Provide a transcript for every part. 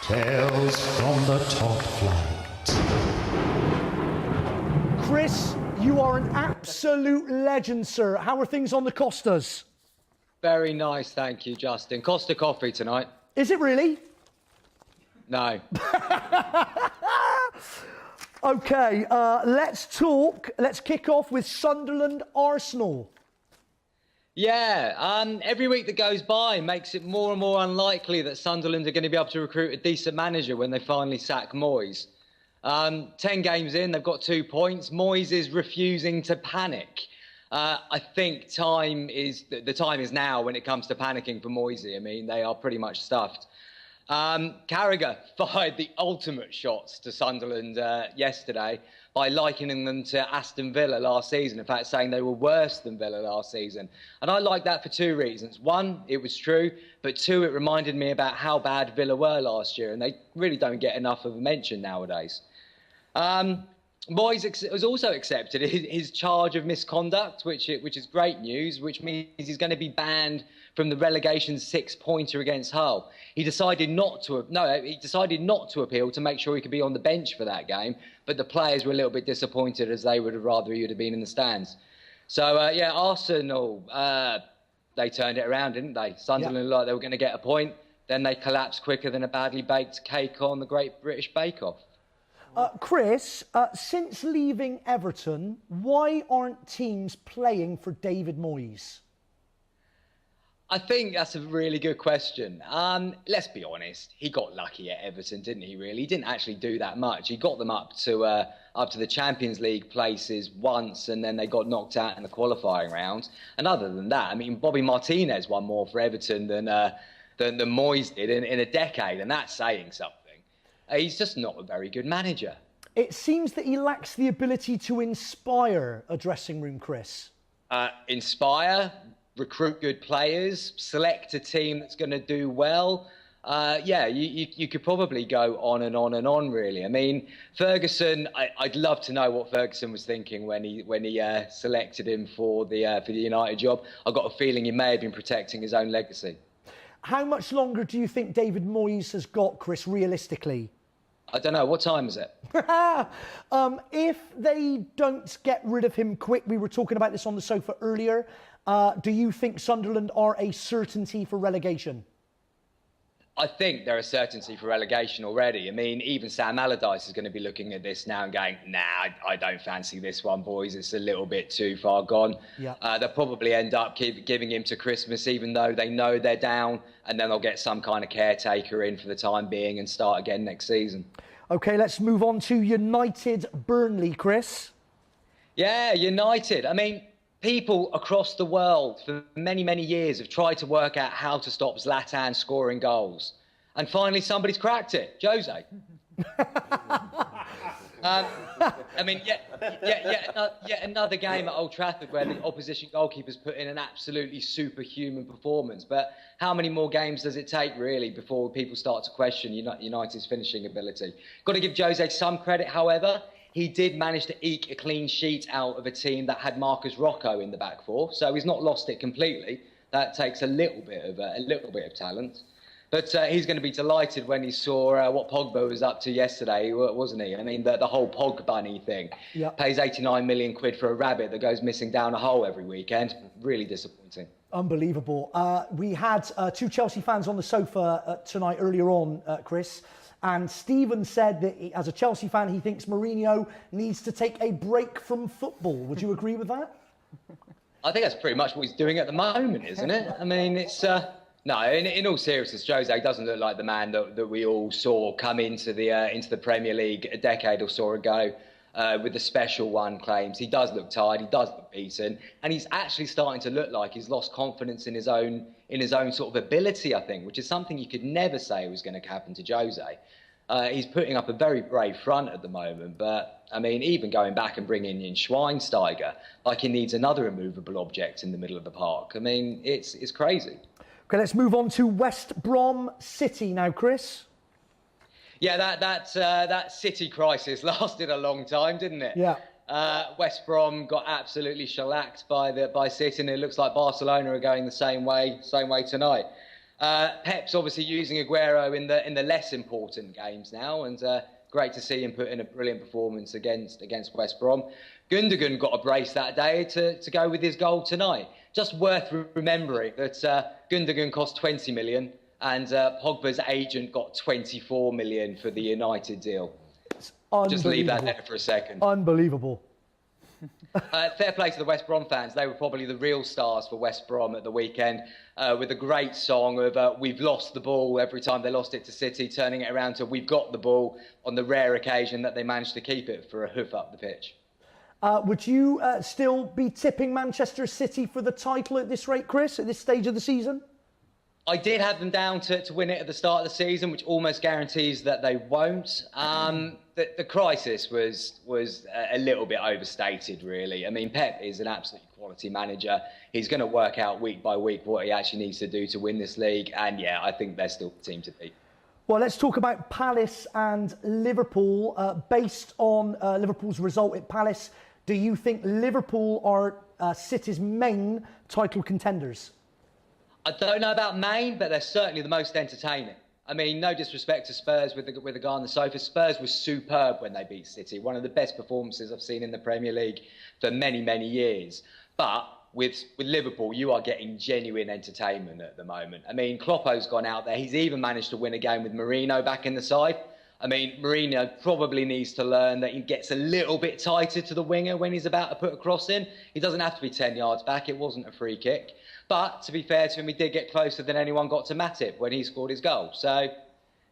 Tales from the top flight. Chris, you are an absolute legend, sir. How are things on the Costas? Very nice, thank you, Justin. Costa coffee tonight. Is it really? No. Okay, let's talk. Let's kick off with Sunderland Arsenal. Yeah, every week that goes by makes it more and more unlikely that Sunderland are going to be able to recruit a decent manager when they finally sack Moyes. 10 games in, they've got 2 points. Moyes is refusing to panic. I think the time is now when it comes to panicking for Moyes. I mean, they are pretty much stuffed. Carragher fired the ultimate shots to Sunderland yesterday by likening them to Aston Villa last season. In fact, saying they were worse than Villa last season. And I like that for 2 reasons. One, it was true. But 2, it reminded me about how bad Villa were last year. And they really don't get enough of a mention nowadays. Moyes has also accepted his charge of misconduct, which is great news, which means he's going to be banned from the relegation 6-pointer against Hull. He decided not to appeal to make sure he could be on the bench for that game, but the players were a little bit disappointed, as they would have rather he would have been in the stands. So, yeah, Arsenal, they turned it around, didn't they? Sunderland looked like they were going to get a point, then they collapsed quicker than a badly baked cake on the Great British Bake Off. Chris, since leaving Everton, why aren't teams playing for David Moyes? I think that's a really good question. Let's be honest. He got lucky at Everton, didn't he, really? He didn't actually do that much. He got them up to the Champions League places once, and then they got knocked out in the qualifying round. And other than that, I mean, Bobby Martinez won more for Everton than Moyes did in a decade, and that's saying something. He's just not a very good manager. It seems that he lacks the ability to inspire a dressing room, Chris. Inspire, recruit good players, select a team that's going to do well. Yeah, you could probably go on and on and on, really. I mean, Ferguson, I'd love to know what Ferguson was thinking when he selected him for the United job. I've got a feeling he may have been protecting his own legacy. How much longer do you think David Moyes has got, Chris, realistically? I don't know. What time is it? If they don't get rid of him quick, we were talking about this on the sofa earlier, do you think Sunderland are a certainty for relegation? I think they're a certainty for relegation already. I mean, even Sam Allardyce is going to be looking at this now and going, nah, I don't fancy this one, boys. It's a little bit too far gone. Yeah. They'll probably end up giving him to Christmas, even though they know they're down, and then they'll get some kind of caretaker in for the time being and start again next season. OK, let's move on to United Burnley, Chris. Yeah, United. I mean, people across the world for many, many years have tried to work out how to stop Zlatan scoring goals. And finally, somebody's cracked it. Jose. I mean, yet another game at Old Trafford where the opposition goalkeeper's put in an absolutely superhuman performance. But how many more games does it take, really, before people start to question United's finishing ability? Got to give Jose some credit, however. He did manage to eke a clean sheet out of a team that had Marcus Rocco in the back four, so he's not lost it completely. That takes a little bit of talent. But he's going to be delighted when he saw what Pogba was up to yesterday, wasn't he? I mean, the whole Pog bunny thing. Yep. Pays 89 million quid for a rabbit that goes missing down a hole every weekend. Really disappointing. Unbelievable. We had 2 Chelsea fans on the sofa tonight earlier on, Chris. And Stephen said that, as a Chelsea fan, he thinks Mourinho needs to take a break from football. Would you agree with that? I think that's pretty much what he's doing at the moment, isn't it? I mean, it's... No, in all seriousness, Jose doesn't look like the man that we all saw come into the Premier League a decade or so ago with the special one claims. He does look tired, he does look beaten, and he's actually starting to look like he's lost confidence in his own sort of ability, I think, which is something you could never say was going to happen to Jose. He's putting up a very brave front at the moment, but, I mean, even going back and bringing in Schweinsteiger, like he needs another immovable object in the middle of the park. I mean, it's crazy. OK, let's move on to West Brom City now, Chris. Yeah, that City crisis lasted a long time, didn't it? Yeah. West Brom got absolutely shellacked by City, and it looks like Barcelona are going the same way tonight. Pep's obviously using Aguero in the less important games now, and great to see him put in a brilliant performance against West Brom. Gundogan got a brace that day to go with his goal tonight. Just worth remembering that Gundogan cost 20 million and Pogba's agent got 24 million for the United deal. Just leave that there for a second. Unbelievable. Fair play to the West Brom fans. They were probably the real stars for West Brom at the weekend, with a great song of "We've lost the ball" every time they lost it to City, turning it around to "We've got the ball" on the rare occasion that they managed to keep it for a hoof up the pitch. Would you still be tipping Manchester City for the title at this rate, Chris, at this stage of the season? I did have them down to win it at the start of the season, which almost guarantees that they won't. The crisis was a little bit overstated, really. I mean, Pep is an absolute quality manager. He's going to work out week by week what he actually needs to do to win this league. And yeah, I think they're still the team to beat. Well, let's talk about Palace and Liverpool. Based on Liverpool's result at Palace, do you think Liverpool are City's main title contenders? I don't know about main, but they're certainly the most entertaining. I mean, no disrespect to Spurs with the guy on the sofa. Spurs was superb when they beat City. One of the best performances I've seen in the Premier League for many, many years. But with Liverpool, you are getting genuine entertainment at the moment. I mean, Kloppo's gone out there. He's even managed to win a game with Mourinho back in the side. I mean, Mourinho probably needs to learn that he gets a little bit tighter to the winger when he's about to put a cross in. He doesn't have to be 10 yards back. It wasn't a free kick. But to be fair to him, he did get closer than anyone got to Matip when he scored his goal. So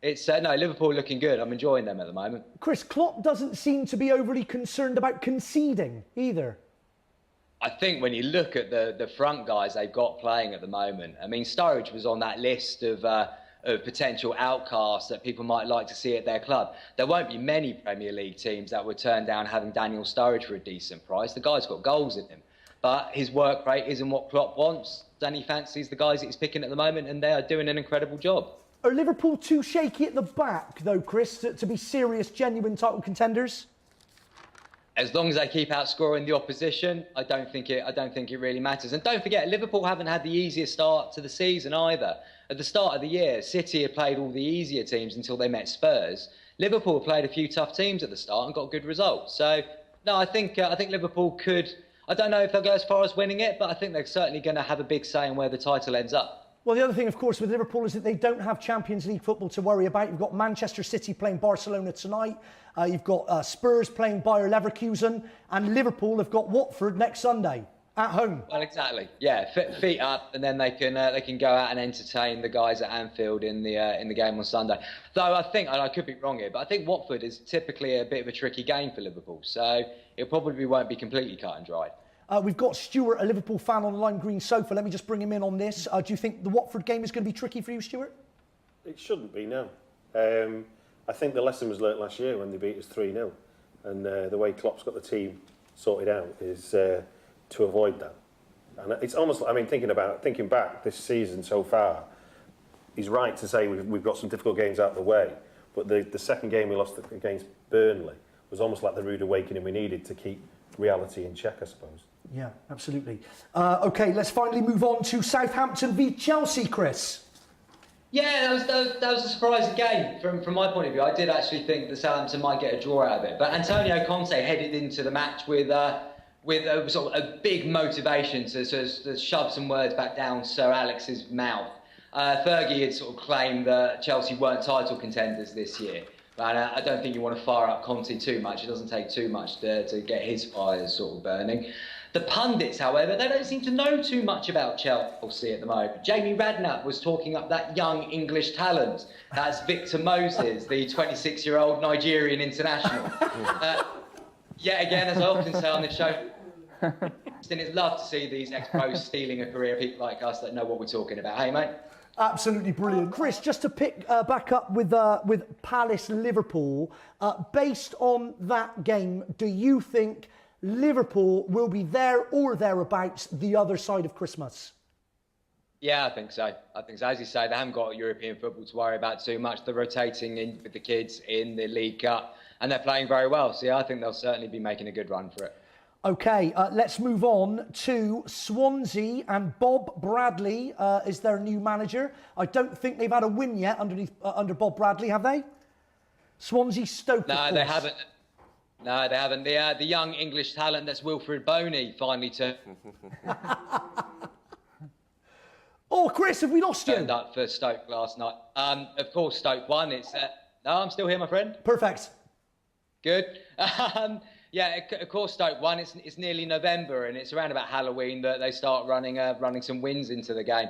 it's no, Liverpool looking good. I'm enjoying them at the moment. Chris, Klopp doesn't seem to be overly concerned about conceding either. I think when you look at the front guys they've got playing at the moment, I mean, Sturridge was on that list of potential outcasts that people might like to see at their club. There won't be many Premier League teams that would turn down having Daniel Sturridge for a decent price. The guy's got goals in him. But his work rate isn't what Klopp wants. Danny fancies the guys that he's picking at the moment, and they are doing an incredible job. Are Liverpool too shaky at the back, though, Chris, to be serious, genuine title contenders? As long as they keep outscoring the opposition, I don't think it really matters. And don't forget, Liverpool haven't had the easiest start to the season either. At the start of the year, City had played all the easier teams until they met Spurs. Liverpool played a few tough teams at the start and got good results. So, no, I think Liverpool could. I don't know if they'll go as far as winning it, but I think they're certainly going to have a big say in where the title ends up. Well, the other thing, of course, with Liverpool is that they don't have Champions League football to worry about. You've got Manchester City playing Barcelona tonight. You've got Spurs playing Bayer Leverkusen. And Liverpool have got Watford next Sunday at home. Well, exactly. Yeah, feet up, and then they can go out and entertain the guys at Anfield in the game on Sunday. Though I think, and I could be wrong here, but I think Watford is typically a bit of a tricky game for Liverpool. So it probably won't be completely cut and dried. We've got Stuart, a Liverpool fan on the lime green sofa. Let me just bring him in on this. Do you think the Watford game is going to be tricky for you, Stuart? It shouldn't be, no. I think the lesson was learnt last year when they beat us 3-0. And the way Klopp's got the team sorted out is to avoid that. And it's almost, I mean, thinking back this season so far, he's right to say we've got some difficult games out of the way. But the second game we lost against Burnley was almost like the rude awakening we needed to keep reality in check, I suppose. Yeah, absolutely. OK, let's finally move on to Southampton v Chelsea, Chris. Yeah, that was a surprising game from my point of view. I did actually think that Southampton might get a draw out of it. But Antonio Conte headed into the match with sort of a big motivation to shove some words back down Sir Alex's mouth. Fergie had sort of claimed that Chelsea weren't title contenders this year. And I don't think you want to fire up Conte too much. It doesn't take too much to get his fires sort of burning. The pundits, however, they don't seem to know too much about Chelsea at the moment. Jamie Radnap was talking up that young English talent. That's Victor Moses, the 26-year-old Nigerian international. Yet again, as I often say on this show, it's love to see these ex-pros stealing a career, people like us that know what we're talking about. Hey, mate? Absolutely brilliant. Chris, just to pick back up with Palace Liverpool, based on that game, do you think Liverpool will be there or thereabouts the other side of Christmas? Yeah, I think so. As you say, they haven't got European football to worry about too much. They're rotating in with the kids in the League Cup, and they're playing very well. So yeah, I think they'll certainly be making a good run for it. Okay, let's move on to Swansea, and Bob Bradley is their new manager. I don't think they've had a win yet under Bob Bradley, have they? Swansea Stoke. No, they haven't. No, they haven't. The young English talent that's Wilfred Boney finally turned Oh, Chris, have we lost you? up for Stoke last night. Of course, Stoke won. No, I'm still here, my friend. Perfect. Good. Yeah, of course, Stoke won. It's nearly November, and it's around about Halloween that they start running some wins into the game.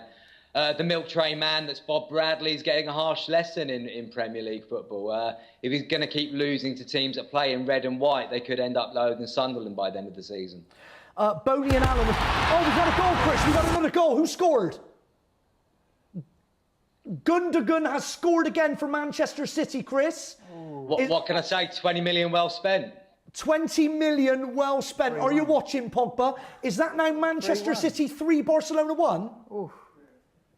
The milk tray man, that's Bob Bradley, is getting a harsh lesson in Premier League football. If he's going to keep losing to teams that play in red and white, they could end up lower than Sunderland by the end of the season. Boney and Allen. Oh, we've got a goal, Chris. We've got another goal. Who scored? Gundogan has scored again for Manchester City, Chris. What can I say? 20 million well spent. 20 million well spent. Are you watching, Pogba? Is that now Manchester City 3, Barcelona 1? Oof.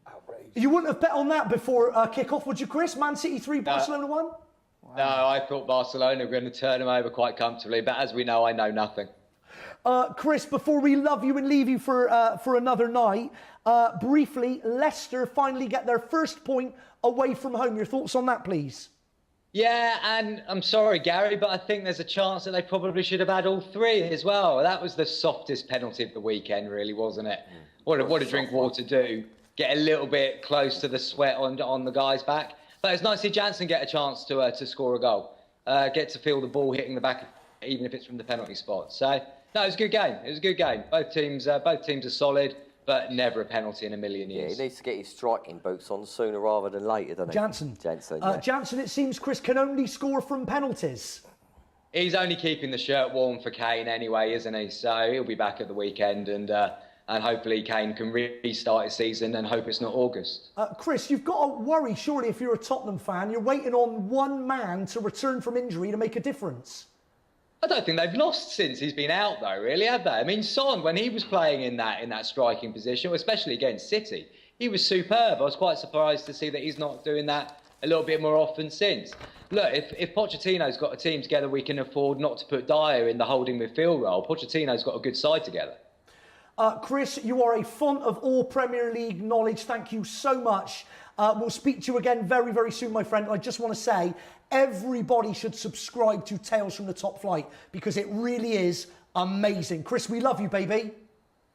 Outrageous. You wouldn't have bet on that before kick-off, would you, Chris? Man City 3, Barcelona 1? Wow. No, I thought Barcelona were going to turn them over quite comfortably, but as we know, I know nothing. Chris, before we love you and leave you for another night, briefly, Leicester finally get their first point away from home. Your thoughts on that, please? Yeah, and I'm sorry, Gary, but I think there's a chance that they probably should have had all 3 as well. That was the softest penalty of the weekend, really, wasn't it? What a drink water do. Get a little bit close to the sweat on the guy's back. But it's nice to see Jansen get a chance to score a goal. Get to feel the ball hitting the back, even if it's from the penalty spot. So, no, it was a good game. It was a good game. Both teams are solid, but never a penalty in a million years. Yeah, he needs to get his striking boots on sooner rather than later, doesn't he? Jansen. Yeah. Jansen, it seems Chris can only score from penalties. He's only keeping the shirt warm for Kane anyway, isn't he? So he'll be back at the weekend, and hopefully Kane can restart his season, and hope it's not August. Chris, you've got to worry, surely, if you're a Tottenham fan. You're waiting on one man to return from injury to make a difference. I don't think they've lost since he's been out, though, really, have they? I mean, Son, when he was playing in that striking position, especially against City, he was superb. I was quite surprised to see that he's not doing that a little bit more often since. Look, if Pochettino's got a team together, we can afford not to put Dyer in the holding midfield role. Pochettino's got a good side together. Chris, you are a font of all Premier League knowledge. Thank you so much. We'll speak to you again very, very soon, my friend. I just want to say, everybody should subscribe to Tales from the Top Flight because it really is amazing. Chris, we love you, baby.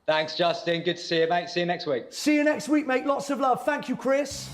Thanks, Justin. Good to see you, mate. See you next week. See you next week, mate. Lots of love. Thank you, Chris.